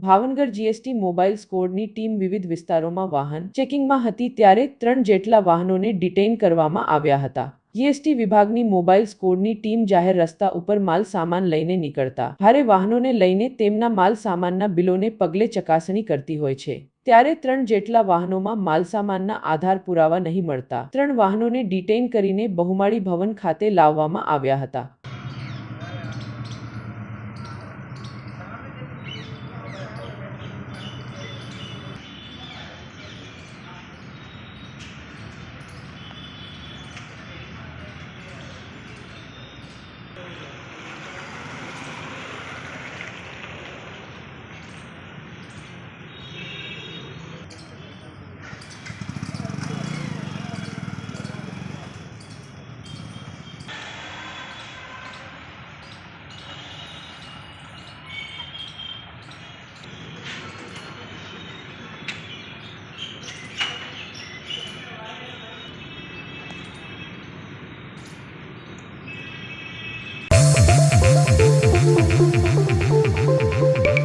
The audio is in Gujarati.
ભાવનગર જીએસટી મોબાઈલ સ્કોડની ટીમ વિવિધ વિસ્તારોમાં વાહન ચેકિંગમાં હતી ત્યારે 3 જેટલા વાહનોને ડિટેઇન કરવામાં આવ્યા હતા। જીએસટી વિભાગની મોબાઈલ સ્કોડની ટીમ જાહેર રસ્તા ઉપર માલ સામાન લઈને નીકળતા ભારે વાહનોને લઈને તેમના માલ સામાનના બિલોને પગલે ચકાસણી કરતી હોય છે। ત્યારે 3 જેટલા વાહનોમાં માલસામાનના આધાર પુરાવા નહીં મળતા 3 વાહનોને ડિટેઇન કરીને બહુમાળી ભવન ખાતે લાવવામાં આવ્યા હતા।